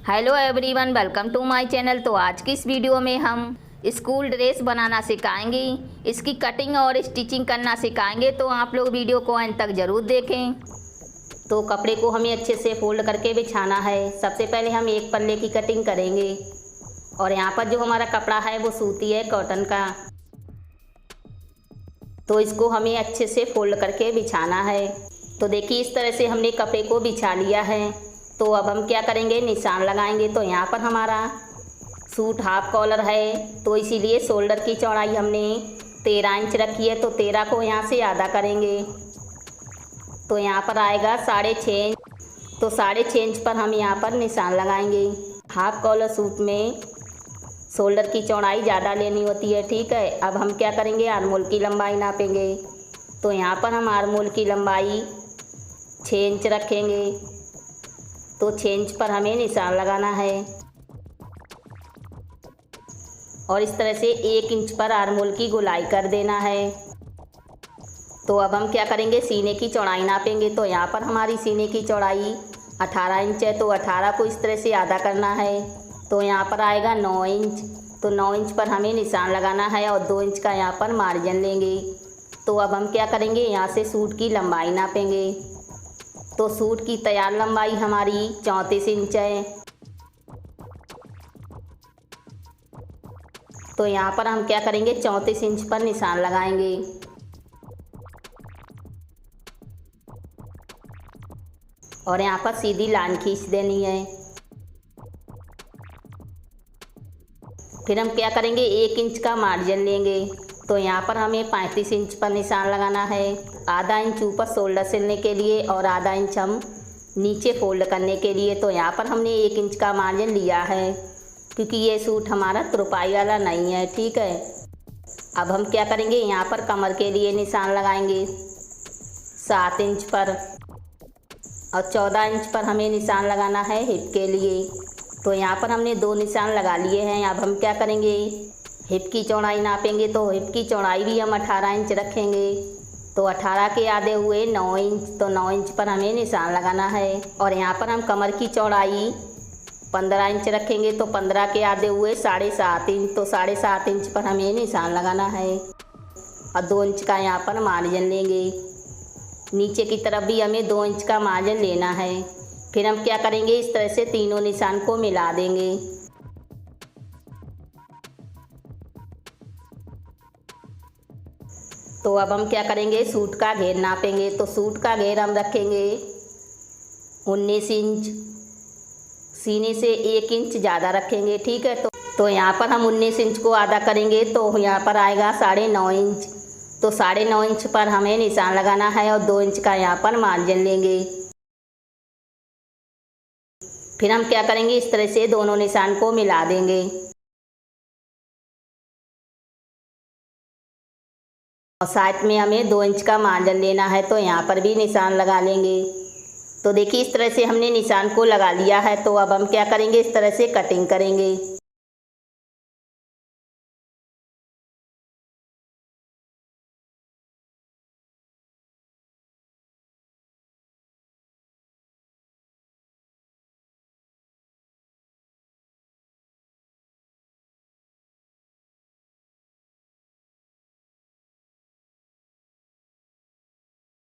Hello everyone, welcome to my channel. तो आज की इस वीडियो में हम स्कूल ड्रेस बनाना सिखाएंगे, इसकी कटिंग और स्टिचिंग करना सिखाएंगे। तो आप लोग वीडियो को अंत तक ज़रूर देखें। तो कपड़े को हमें अच्छे से फोल्ड करके बिछाना है। सबसे पहले हम एक पल्ले की कटिंग करेंगे और यहाँ पर जो हमारा कपड़ा है वो सूती है, कॉटन का। तो इसको हमें अच्छे से फोल्ड करके बिछाना है। तो देखिए, इस तरह से हमने कपड़े को बिछा लिया है। तो अब हम क्या करेंगे, निशान लगाएंगे। तो यहाँ पर हमारा सूट हाफ कॉलर है, तो इसीलिए शोल्डर की चौड़ाई हमने 13 इंच रखी है। तो 13 को यहाँ से आधा करेंगे तो यहाँ पर आएगा 6.5 इंच। तो 6.5 इंच पर हम यहाँ पर निशान लगाएंगे। हाफ कॉलर सूट में शोल्डर की चौड़ाई ज़्यादा लेनी होती है, ठीक है। अब हम क्या करेंगे, आर्मोल की लंबाई नापेंगे। तो यहाँ पर हम आर्मोल की लंबाई 6 इंच रखेंगे। तो 6 इंच पर हमें निशान लगाना है और इस तरह से 1 इंच पर आर्मोल की गोलाई कर देना है। तो अब हम क्या करेंगे, सीने की चौड़ाई नापेंगे। तो यहाँ पर हमारी सीने की चौड़ाई 18 इंच है। तो 18 को इस तरह से आधा करना है। तो यहाँ पर आएगा 9 इंच। तो 9 इंच पर हमें निशान लगाना है और 2 इंच का यहाँ पर मार्जिन लेंगे। तो अब हम क्या करेंगे, यहाँ से सूट की लंबाई नापेंगे। तो सूट की तैयार लंबाई हमारी 34 इंच है। तो यहाँ पर हम क्या करेंगे, 34 इंच पर निशान लगाएंगे और यहाँ पर सीधी लाइन खींच देनी है। फिर हम क्या करेंगे, 1 इंच का मार्जिन लेंगे। तो यहाँ पर हमें 35 इंच पर निशान लगाना है। आधा इंच ऊपर शोल्डर सिलने के लिए और आधा इंच हम नीचे फोल्ड करने के लिए। तो यहाँ पर हमने 1 इंच का मार्जिन लिया है क्योंकि ये सूट हमारा तुरपाई वाला नहीं है, ठीक है। अब हम क्या करेंगे, यहाँ पर कमर के लिए निशान लगाएंगे 7 इंच पर और 14 इंच पर हमें निशान लगाना है हिप के लिए। तो यहाँ पर हमने 2 निशान लगा लिए हैं। अब हम क्या करेंगे, हिप की चौड़ाई नापेंगे। तो हिप की चौड़ाई भी हम 18 इंच रखेंगे। तो 18 के आधे हुए 9 इंच। तो 9 इंच पर हमें निशान लगाना है और यहाँ पर हम कमर की चौड़ाई 15 इंच रखेंगे। तो 15 के आधे हुए 7.5 इंच। तो 7.5 इंच पर हमें निशान लगाना है और 2 इंच का यहाँ पर मार्जिन लेंगे। नीचे की तरफ भी हमें 2 इंच का मार्जिन लेना है। फिर हम क्या करेंगे, इस तरह से तीनों निशान को मिला देंगे। तो अब हम क्या करेंगे, सूट का घेर नापेंगे। तो सूट का घेर हम रखेंगे 19 इंच। सीने से 1 इंच ज़्यादा रखेंगे, ठीक है। तो यहाँ पर हम 19 इंच को आधा करेंगे। तो यहाँ पर आएगा 9.5 इंच। तो 9.5 इंच पर हमें निशान लगाना है और 2 इंच का यहाँ पर मार्जिन लेंगे। फिर हम क्या करेंगे, इस तरह से दोनों निशान को मिला देंगे और साइड में हमें 2 इंच का मार्जिन लेना है। तो यहाँ पर भी निशान लगा लेंगे। तो देखिए, इस तरह से हमने निशान को लगा लिया है। तो अब हम क्या करेंगे, इस तरह से कटिंग करेंगे।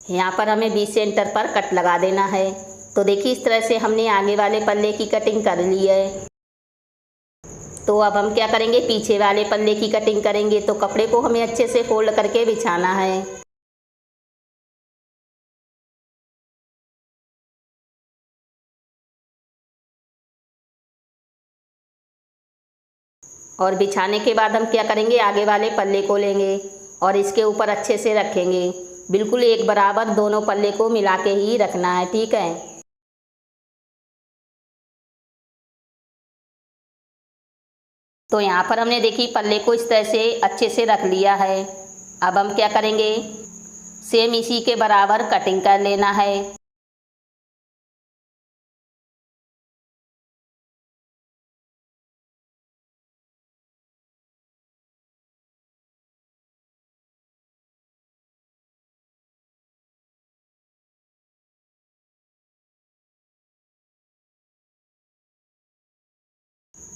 यहाँ पर हमें 20 सेंटर पर कट लगा देना है। तो देखिए, इस तरह से हमने आगे वाले पल्ले की कटिंग कर ली है। तो अब हम क्या करेंगे, पीछे वाले पल्ले की कटिंग करेंगे। तो कपड़े को हमें अच्छे से फोल्ड करके बिछाना है। और बिछाने के बाद हम क्या करेंगे, आगे वाले पल्ले को लेंगे और इसके ऊपर अच्छे से रखेंगे। बिल्कुल एक बराबर दोनों पल्ले को मिला के ही रखना है, ठीक है। तो यहाँ पर हमने देखी पल्ले को इस तरह से अच्छे से रख लिया है। अब हम क्या करेंगे, सेम इसी के बराबर कटिंग कर लेना है।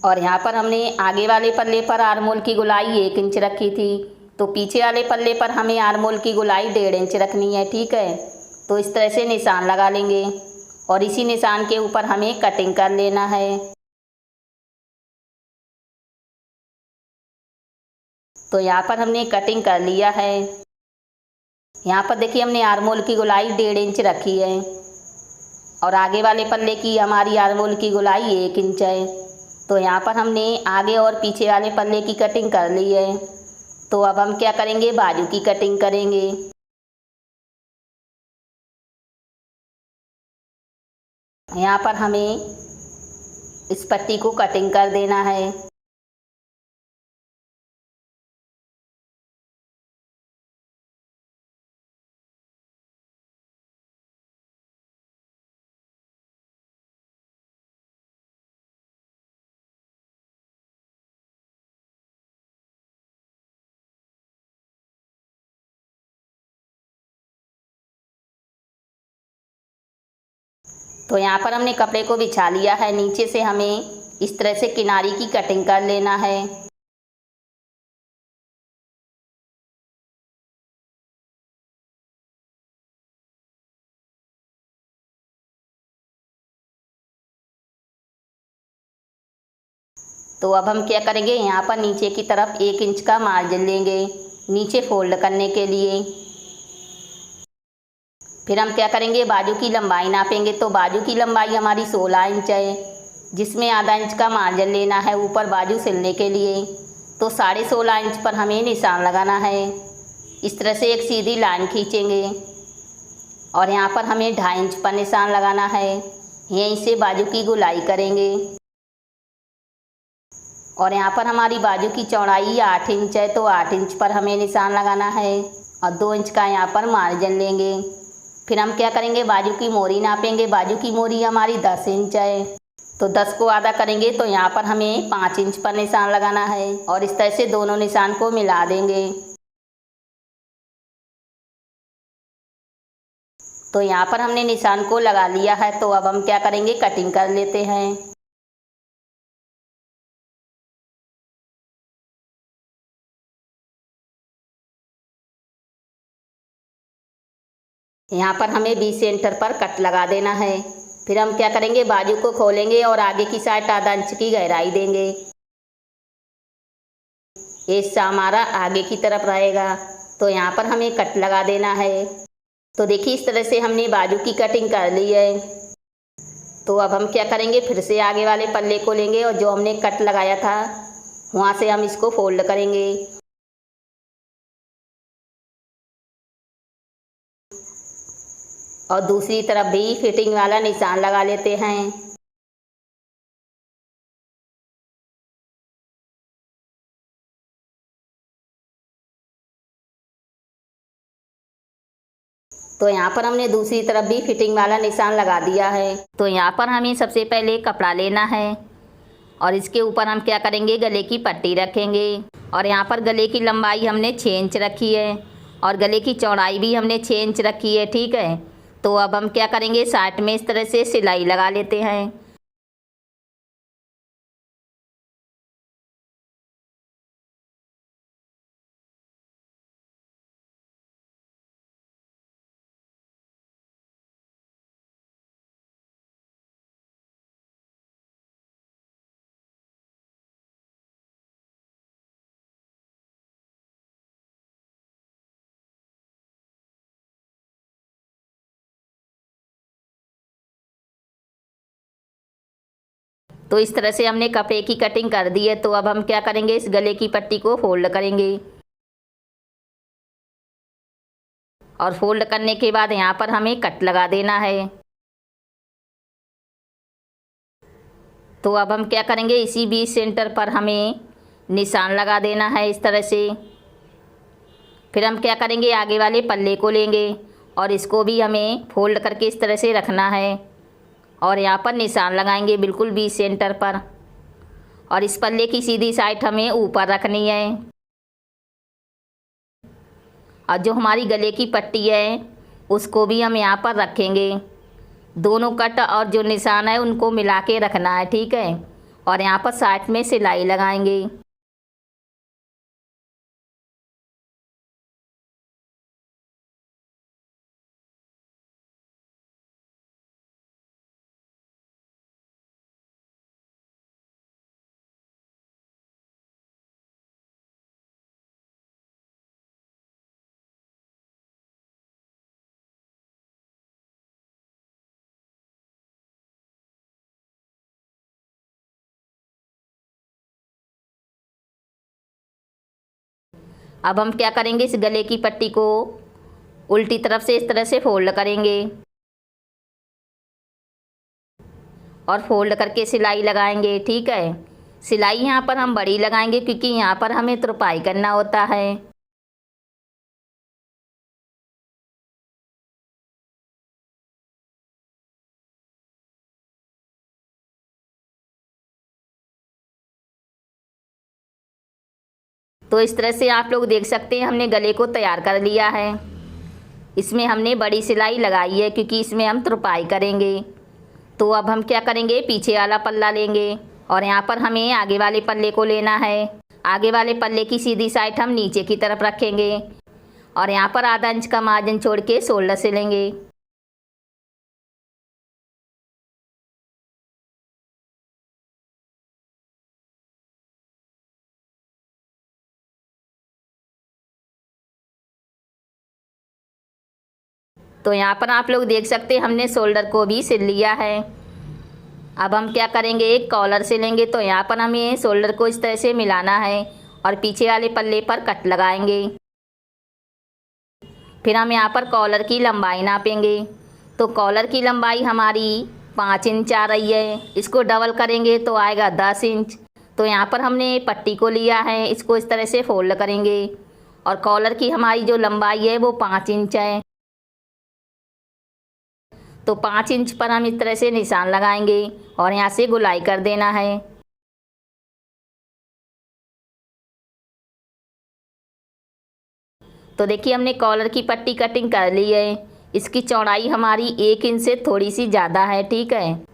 और यहाँ पर हमने आगे वाले पल्ले पर आर्मोल की गोलाई 1 इंच रखी थी, तो पीछे वाले पल्ले पर हमें आर्मोल की गोलाई 1.5 इंच रखनी है। ठीक है, तो इस तरह से निशान लगा लेंगे और इसी निशान के ऊपर हमें कटिंग कर लेना है। तो यहाँ पर हमने कटिंग कर लिया है। यहाँ पर देखिए हमने आर्मोल की गोलाई 1.5 इंच रखी है और आगे वाले पल्ले की हमारी आर्मोल की गोलाई 1 इंच है। तो यहाँ पर हमने आगे और पीछे वाले पल्ले की कटिंग कर ली है। तो अब हम क्या करेंगे, बाजू की कटिंग करेंगे। यहाँ पर हमें इस पट्टी को कटिंग कर देना है। तो यहाँ पर हमने कपड़े को बिछा लिया है। नीचे से हमें इस तरह से किनारी की कटिंग कर लेना है। तो अब हम क्या करेंगे, यहाँ पर नीचे की तरफ 1 इंच का मार्जिन लेंगे नीचे फोल्ड करने के लिए। फिर हम क्या करेंगे, बाजू की लंबाई नापेंगे। तो बाजू की लंबाई हमारी 16 इंच है, जिसमें आधा इंच का मार्जिन लेना है ऊपर बाजू सिलने के लिए। तो 16.5 इंच पर हमें निशान लगाना है। इस तरह से एक सीधी लाइन खींचेंगे और यहाँ पर हमें 2.5 इंच पर निशान लगाना है। यहीं से बाजू की गोलाई करेंगे और यहाँ पर हमारी बाजू की चौड़ाई 8 इंच है, तो 8 इंच पर हमें निशान लगाना है और 2 इंच का यहाँ पर मार्जिन लेंगे। फिर हम क्या करेंगे, बाजू की मोरी नापेंगे। बाजू की मोरी हमारी 10 इंच है, तो 10 को आधा करेंगे तो यहाँ पर हमें 5 इंच पर निशान लगाना है और इस तरह से दोनों निशान को मिला देंगे। तो यहाँ पर हमने निशान को लगा लिया है। तो अब हम क्या करेंगे, कटिंग कर लेते हैं। यहाँ पर हमें बी सेंटर पर कट लगा देना है। फिर हम क्या करेंगे, बाजू को खोलेंगे और आगे की साइड आधा इंच की गहराई देंगे। ये हिस्सा हमारा आगे की तरफ रहेगा। तो यहाँ पर हमें कट लगा देना है। तो देखिए इस तरह से हमने बाजू की कटिंग कर ली है। तो अब हम क्या करेंगे, फिर से आगे वाले पल्ले को लेंगे और जो हमने कट लगाया था वहाँ से हम इसको फोल्ड करेंगे और दूसरी तरफ भी फिटिंग वाला निशान लगा लेते हैं। तो यहाँ पर हमने दूसरी तरफ भी फिटिंग वाला निशान लगा दिया है। तो यहाँ पर हमें सबसे पहले कपड़ा लेना है और इसके ऊपर हम क्या करेंगे, गले की पट्टी रखेंगे और यहाँ पर गले की लंबाई हमने 6 इंच रखी है और गले की चौड़ाई भी हमने 6 इंच रखी है। ठीक है, तो अब हम क्या करेंगे, साइड में इस तरह से सिलाई लगा लेते हैं। तो इस तरह से हमने कपड़े की कटिंग कर दी है। तो अब हम क्या करेंगे, इस गले की पट्टी को फोल्ड करेंगे और फोल्ड करने के बाद यहाँ पर हमें कट लगा देना है। तो अब हम क्या करेंगे, इसी बीच सेंटर पर हमें निशान लगा देना है इस तरह से। फिर हम क्या करेंगे, आगे वाले पल्ले को लेंगे और इसको भी हमें फोल्ड करके इस तरह से रखना है और यहाँ पर निशान लगाएंगे बिल्कुल बीच सेंटर पर और इस पल्ले की सीधी साइड हमें ऊपर रखनी है और जो हमारी गले की पट्टी है उसको भी हम यहाँ पर रखेंगे। दोनों कट और जो निशान है उनको मिला के रखना है। ठीक है, और यहाँ पर साइड में सिलाई लगाएंगे। अब हम क्या करेंगे, इस गले की पट्टी को उल्टी तरफ से इस तरह से फोल्ड करेंगे और फोल्ड करके सिलाई लगाएंगे। ठीक है, सिलाई यहाँ पर हम बड़ी लगाएंगे क्योंकि यहाँ पर हमें तुरपाई करना होता है। तो इस तरह से आप लोग देख सकते हैं हमने गले को तैयार कर लिया है। इसमें हमने बड़ी सिलाई लगाई है क्योंकि इसमें हम तुरपाई करेंगे। तो अब हम क्या करेंगे, पीछे वाला पल्ला लेंगे और यहाँ पर हमें आगे वाले पल्ले को लेना है। आगे वाले पल्ले की सीधी साइड हम नीचे की तरफ रखेंगे और यहाँ पर आधा इंच का मार्जिन छोड़ के शोल्डर से लेंगे। तो यहाँ पर आप लोग देख सकते हैं हमने शोल्डर को भी सिल लिया है। अब हम क्या करेंगे, एक कॉलर से लेंगे। तो यहाँ पर हमें शोल्डर को इस तरह से मिलाना है और पीछे वाले पल्ले पर कट लगाएंगे। फिर हम यहाँ पर कॉलर की लंबाई नापेंगे। तो कॉलर की लंबाई हमारी 5 इंच आ रही है। इसको डबल करेंगे तो आएगा 10 इंच। तो यहाँ पर हमने पट्टी को लिया है, इसको इस तरह से फोल्ड करेंगे और कॉलर की हमारी जो लंबाई है वो 5 इंच है। तो 5 इंच पर हम इस तरह से निशान लगाएंगे और यहाँ से गुलाई कर देना है। तो देखिए हमने कॉलर की पट्टी कटिंग कर ली है। इसकी चौड़ाई हमारी 1 इंच से थोड़ी सी ज़्यादा है। ठीक है,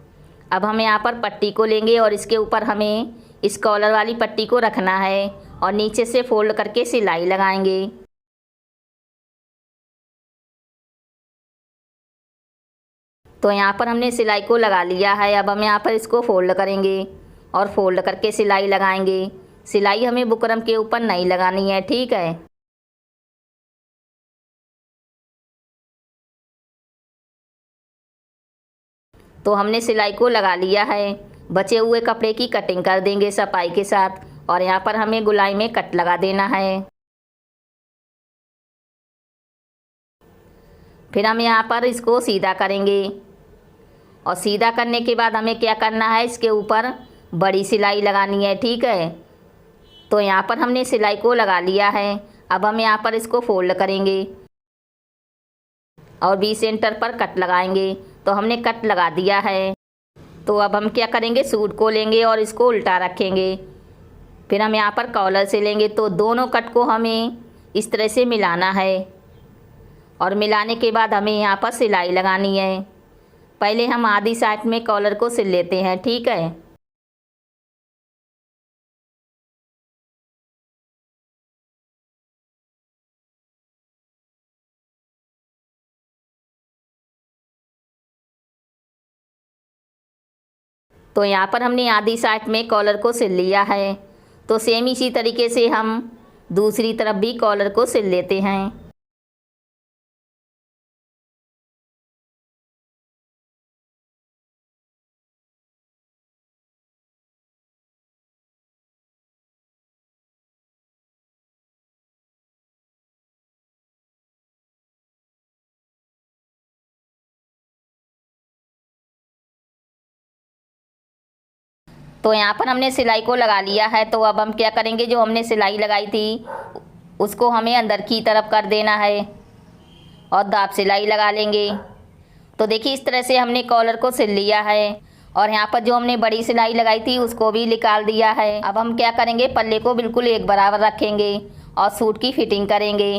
अब हम यहाँ पर पट्टी को लेंगे और इसके ऊपर हमें इस कॉलर वाली पट्टी को रखना है और नीचे से फोल्ड करके सिलाई लगाएंगे। तो यहाँ पर हमने सिलाई को लगा लिया है। अब हम यहाँ पर इसको फोल्ड करेंगे और फोल्ड करके सिलाई लगाएंगे। सिलाई हमें बुकरम के ऊपर नहीं लगानी है। ठीक है, तो हमने सिलाई को लगा लिया है। बचे हुए कपड़े की कटिंग कर देंगे सफाई के साथ और यहाँ पर हमें गुलाई में कट लगा देना है। फिर हम यहाँ पर इसको सीधा करेंगे और सीधा करने के बाद हमें क्या करना है, इसके ऊपर बड़ी सिलाई लगानी है। ठीक है, तो यहाँ पर हमने सिलाई को लगा लिया है। अब हम यहाँ पर इसको फोल्ड करेंगे और बी सेंटर पर कट लगाएंगे। तो हमने कट लगा दिया है। तो अब हम क्या करेंगे, सूट को लेंगे और इसको उल्टा रखेंगे। फिर हम यहाँ पर कॉलर से लेंगे। तो दोनों कट को हमें इस तरह से मिलाना है और मिलाने के बाद हमें यहाँ पर सिलाई लगानी है। पहले हम आधी साइड में कॉलर को सिल लेते हैं। ठीक है, तो यहाँ पर हमने आधी साइड में कॉलर को सिल लिया है। तो सेम इसी तरीके से हम दूसरी तरफ भी कॉलर को सिल लेते हैं। तो यहाँ पर हमने सिलाई को लगा लिया है। तो अब हम क्या करेंगे, जो हमने सिलाई लगाई थी उसको हमें अंदर की तरफ कर देना है और दाब सिलाई लगा लेंगे। तो देखिए इस तरह से हमने कॉलर को सिल लिया है और यहाँ पर जो हमने बड़ी सिलाई लगाई थी उसको भी निकाल दिया है। अब हम क्या करेंगे, पल्ले को बिल्कुल एक बराबर रखेंगे और सूट की फिटिंग करेंगे।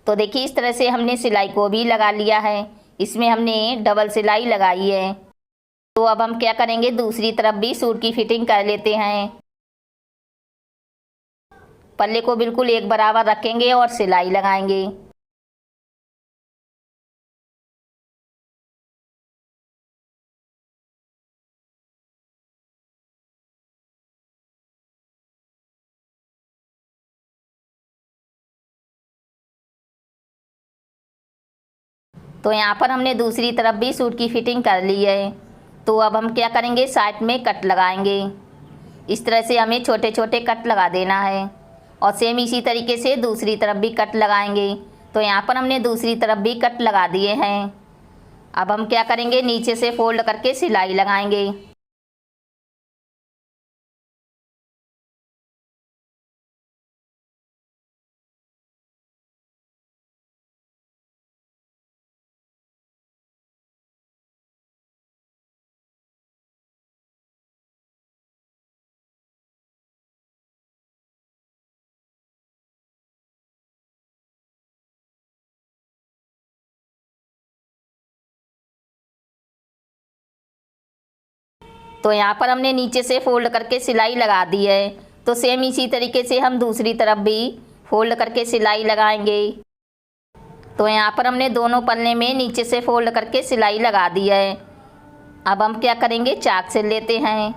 तो देखिए इस तरह से हमने सिलाई को भी लगा लिया है। इसमें हमने डबल सिलाई लगाई है। तो अब हम क्या करेंगे, दूसरी तरफ भी सूट की फिटिंग कर लेते हैं। पल्ले को बिल्कुल एक बराबर रखेंगे और सिलाई लगाएंगे। तो यहाँ पर हमने दूसरी तरफ भी सूट की फिटिंग कर ली है। तो अब हम क्या करेंगे, साइड में कट लगाएंगे। इस तरह से हमें छोटे छोटे कट लगा देना है और सेम इसी तरीके से दूसरी तरफ भी कट लगाएंगे। तो यहाँ पर हमने दूसरी तरफ भी कट लगा दिए हैं। अब हम क्या करेंगे, नीचे से फोल्ड करके सिलाई लगाएंगे। तो यहाँ पर हमने नीचे से फोल्ड करके सिलाई लगा दी है। तो सेम इसी तरीके से हम दूसरी तरफ भी फोल्ड करके सिलाई लगाएंगे। तो यहाँ पर हमने दोनों पन्ने में नीचे से फोल्ड करके सिलाई लगा दी है। अब हम क्या करेंगे, चाक से लेते हैं।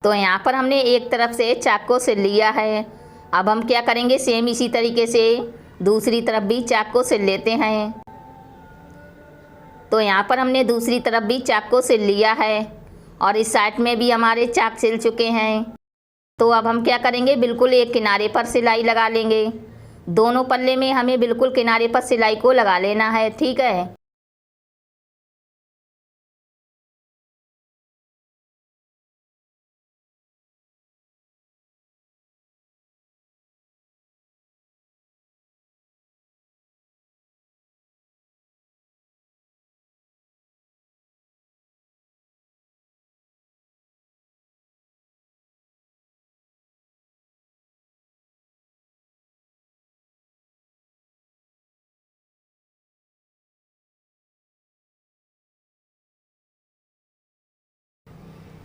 तो यहाँ पर हमने एक तरफ से चाक को सिल लिया है। अब हम क्या करेंगे, सेम इसी तरीके से दूसरी तरफ भी चाक को सिल लेते हैं। तो यहाँ पर हमने दूसरी तरफ भी चाक को सिल लिया है और इस साइड में भी हमारे चाक सिल चुके हैं। तो अब हम क्या करेंगे, बिल्कुल एक किनारे पर सिलाई लगा लेंगे। दोनों पल्ले में हमें बिल्कुल किनारे पर सिलाई को लगा लेना है, ठीक है।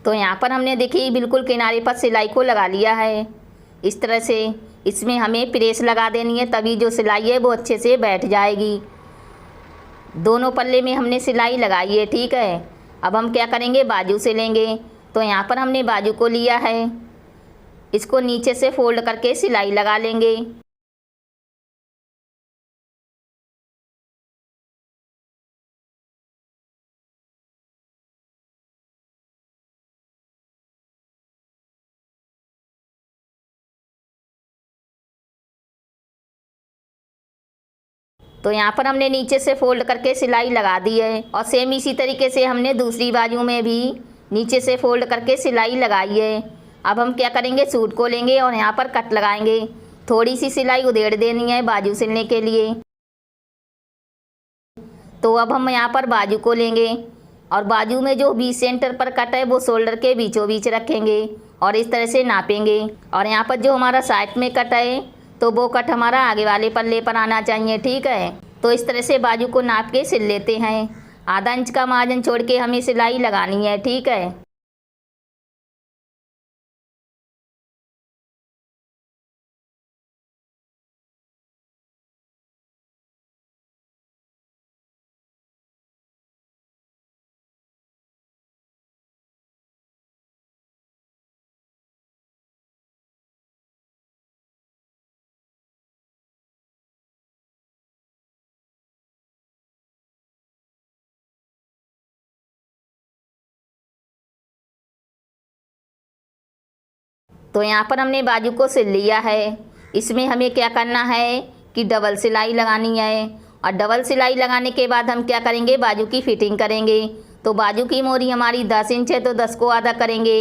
तो यहाँ पर हमने देखिए बिल्कुल किनारे पर सिलाई को लगा लिया है। इस तरह से इसमें हमें प्रेस लगा देनी है, तभी जो सिलाई है वो अच्छे से बैठ जाएगी। दोनों पल्ले में हमने सिलाई लगाई है, ठीक है। अब हम क्या करेंगे, बाजू से लेंगे। तो यहाँ पर हमने बाजू को लिया है, इसको नीचे से फोल्ड करके सिलाई लगा लेंगे। तो यहाँ पर हमने नीचे से फोल्ड करके सिलाई लगा दी है और सेम इसी तरीके से हमने दूसरी बाजू में भी नीचे से फोल्ड करके सिलाई लगाई है। अब हम क्या करेंगे, सूट को लेंगे और यहाँ पर कट लगाएंगे। थोड़ी सी सिलाई उधेड़ देनी है बाजू सिलने के लिए। तो अब हम यहाँ पर बाजू को लेंगे और बाजू में जो बीच सेंटर पर कट है वो शोल्डर के बीचों बीच रखेंगे और इस तरह से नापेंगे। और यहाँ पर जो हमारा साइड में कट है तो वो कट हमारा आगे वाले पल्ले पर आना चाहिए, ठीक है। तो इस तरह से बाजू को नाप के सिल लेते हैं। आधा इंच का मार्जिन छोड़ के हमें सिलाई लगानी है, ठीक है। तो यहाँ पर हमने बाजू को सिल लिया है। इसमें हमें क्या करना है कि डबल सिलाई लगानी है, और डबल सिलाई लगाने के बाद हम क्या करेंगे, बाजू की फिटिंग करेंगे। तो बाजू की मोरी हमारी 10 इंच है, तो 10 को आधा करेंगे।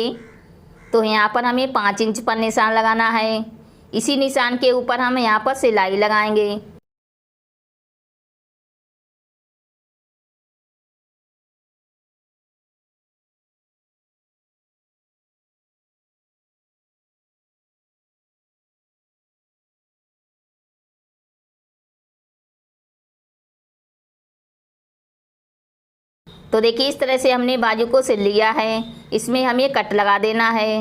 तो यहाँ पर हमें 5 इंच पर निशान लगाना है। इसी निशान के ऊपर हम यहाँ पर सिलाई लगाएंगे। तो देखिए इस तरह से हमने बाजू को सिल लिया है। इसमें हमें कट लगा देना है।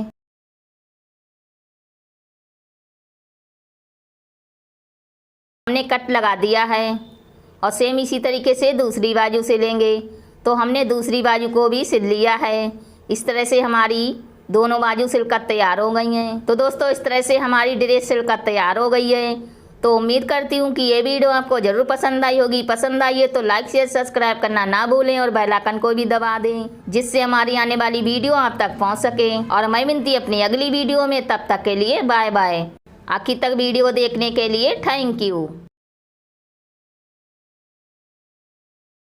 हमने कट लगा दिया है, और सेम इसी तरीके से दूसरी बाजू सिलेंगे। तो हमने दूसरी बाजू को भी सिल लिया है। इस तरह से हमारी दोनों बाजू सिलकर तैयार हो गई हैं। तो दोस्तों इस तरह से हमारी ड्रेस सिलकर तैयार हो गई है। तो उम्मीद करती हूँ कि ये वीडियो आपको ज़रूर पसंद आई होगी। पसंद आई है तो लाइक शेयर सब्सक्राइब करना ना भूलें, और बेल आइकन को भी दबा दें, जिससे हमारी आने वाली वीडियो आप तक पहुँच सके। और मैं मिलती अपनी अगली वीडियो में, तब तक के लिए बाय बाय। आखिर तक वीडियो देखने के लिए थैंक यू।